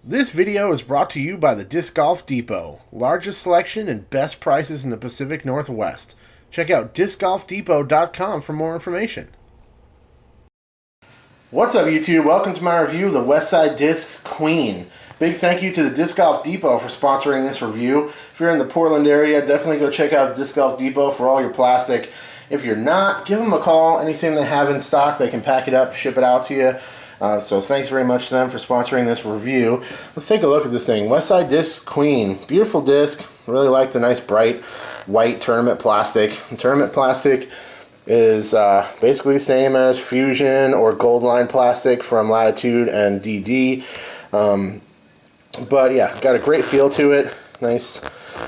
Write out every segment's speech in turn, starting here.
This video is brought to you by the Disc Golf Depot, largest selection and best prices in the Pacific Northwest. Check out discgolfdepot.com for more information. What's up, YouTube? Welcome to my review of the Westside Discs Queen. Big thank you to the Disc Golf Depot for sponsoring this review. If you're in the Portland area, definitely go check out Disc Golf Depot for all your plastic. If you're not, give them a call. Anything they have in stock, they can pack it up, ship it out to you. So thanks very much to them for sponsoring this review. Let's take a look at this thing. Westside Disc Queen. Beautiful disc. Really like the nice bright white tournament plastic. And tournament plastic is basically the same as Fusion or Gold Line plastic from Latitude and DD. But yeah, got a great feel to it. Nice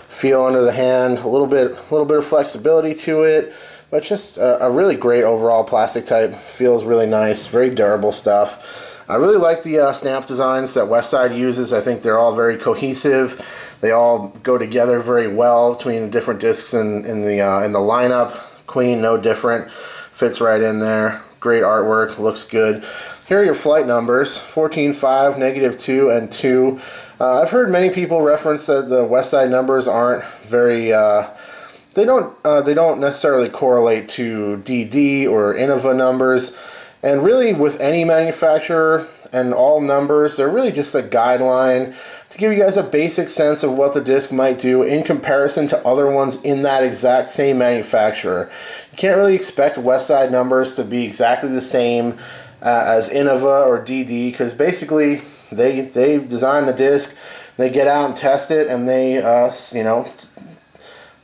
feel under the hand. A little bit of flexibility to it. But just a really great overall plastic type. Feels really nice. Very durable stuff. I really like the snap designs that Westside uses. I think they're all very cohesive. They all go together very well between the different discs in the lineup. Queen, no different. Fits right in there. Great artwork. Looks good. Here are your flight numbers: 14, 5, -2, and 2. I've heard many people reference that the Westside numbers aren't very... They don't necessarily correlate to DD or Innova numbers, and really with any manufacturer and all numbers, they're really just a guideline to give you guys a basic sense of what the disc might do in comparison to other ones in that exact same manufacturer. You can't really expect Westside numbers to be exactly the same as Innova or DD, because basically they design the disc, they get out and test it, and they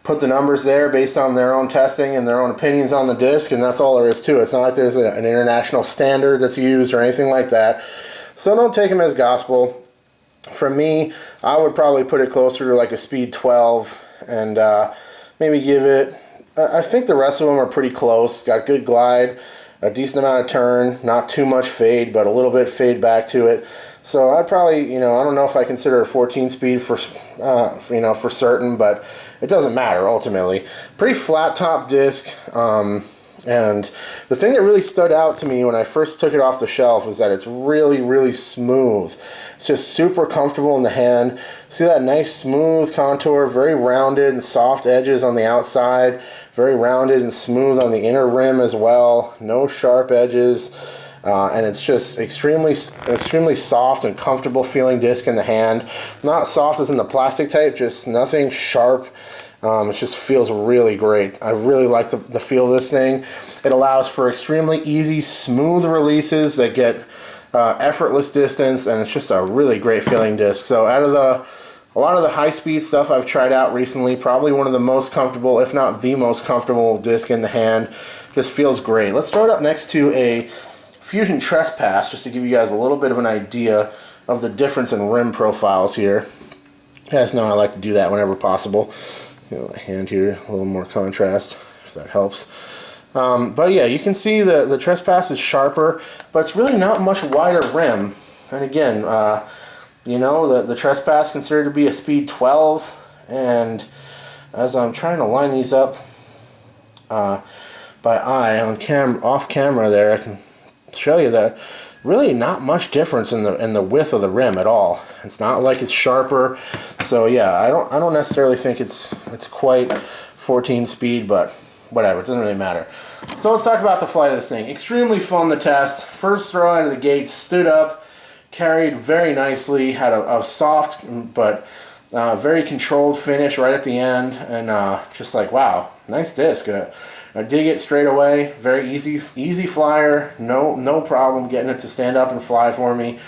put the numbers there based on their own testing and their own opinions on the disc, and that's all there is to it. It's not like there's an international standard that's used or anything like that. So don't take them as gospel. For me, I would probably put it closer to like a speed 12 and maybe give it... I think the rest of them are pretty close. Got good glide, a decent amount of turn, not too much fade, but a little bit fade back to it. So I'd probably, I don't know if I consider a 14 speed for certain, but it doesn't matter ultimately. Pretty flat top disc, and the thing that really stood out to me when I first took it off the shelf was that it's really, really smooth. It's just super comfortable in the hand. See that nice smooth contour, very rounded and soft edges on the outside, very rounded and smooth on the inner rim as well. No sharp edges. And it's just extremely soft and comfortable feeling disc in the hand. Not soft as in the plastic type, just nothing sharp. It just feels really great. I really like the feel of this thing. It allows for extremely easy, smooth releases that get effortless distance, and it's just a really great feeling disc. So out of a lot of the high-speed stuff I've tried out recently, probably one of the most comfortable, if not the most comfortable disc in the hand. Just feels great. Let's throw it up next to a Fusion Trespass, just to give you guys a little bit of an idea of the difference in rim profiles here. You guys know I like to do that whenever possible. My hand here, a little more contrast, if that helps. But yeah, you can see the Trespass is sharper, but it's really not much wider rim. And again, the Trespass considered to be a speed 12, and as I'm trying to line these up by eye off camera there, I can show you that really not much difference in the width of the rim at all. It's not like it's sharper. So yeah, I don't necessarily think it's quite 14 speed, but whatever, it doesn't really matter. So let's talk about the flight of this thing. Extremely fun to test. First throw out of the gate, stood up, carried very nicely, had a soft but very controlled finish right at the end, and just like, wow, nice disc. I dig it straight away. Very easy flyer. No problem getting it to stand up and fly for me.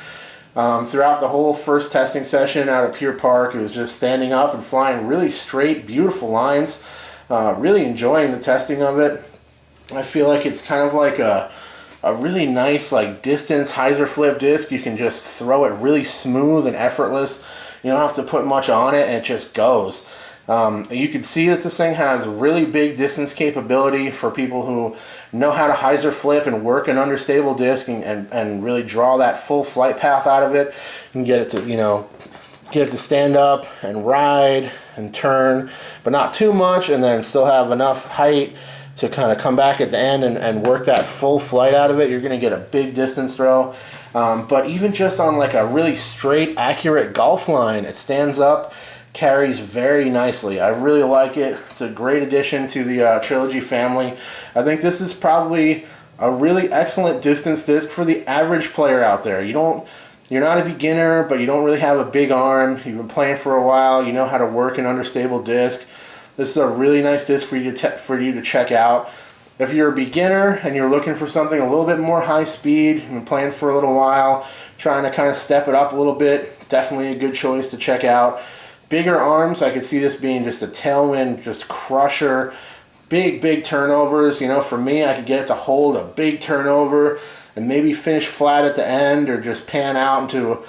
Throughout the whole first testing session out at Pier Park, it was just standing up and flying really straight, beautiful lines. Really enjoying the testing of it. I feel like it's kind of like a really nice distance hyzer flip disc. You can just throw it really smooth and effortless. You don't have to put much on it, and it just goes. You can see that this thing has really big distance capability for people who know how to hyzer flip and work an understable disc and really draw that full flight path out of it. You can get it to stand up and ride and turn, but not too much, and then still have enough height to kind of come back at the end and work that full flight out of it, you're going to get a big distance throw. But even just on like a really straight, accurate golf line, it stands up, carries very nicely. I really like it. It's a great addition to the Trilogy family. I think this is probably a really excellent distance disc for the average player out there. You're not a beginner, but you don't really have a big arm. You've been playing for a while. You know how to work an understable disc. This is a really nice disc for you to check out. If you're a beginner and you're looking for something a little bit more high speed, you've been playing for a little while, trying to kind of step it up a little bit, definitely a good choice to check out. Bigger arms, I could see this being just a tailwind, just crusher. Big turnovers. You know, for me, I could get it to hold a big turnover and maybe finish flat at the end, or just pan out into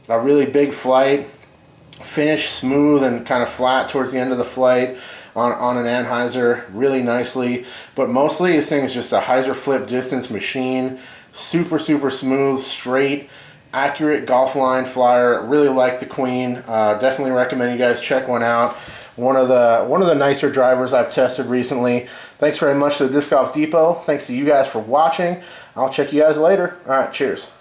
a really big flight. Finish smooth and kind of flat towards the end of the flight on an Anheuser really nicely. But mostly this thing is just a hyzer flip distance machine. Super smooth, straight, accurate golf line flyer. Really like the Queen. Definitely recommend you guys check one out. One of the nicer drivers I've tested recently. Thanks very much to the Disc Golf Depot. Thanks to you guys for watching. I'll check you guys later. All right, cheers.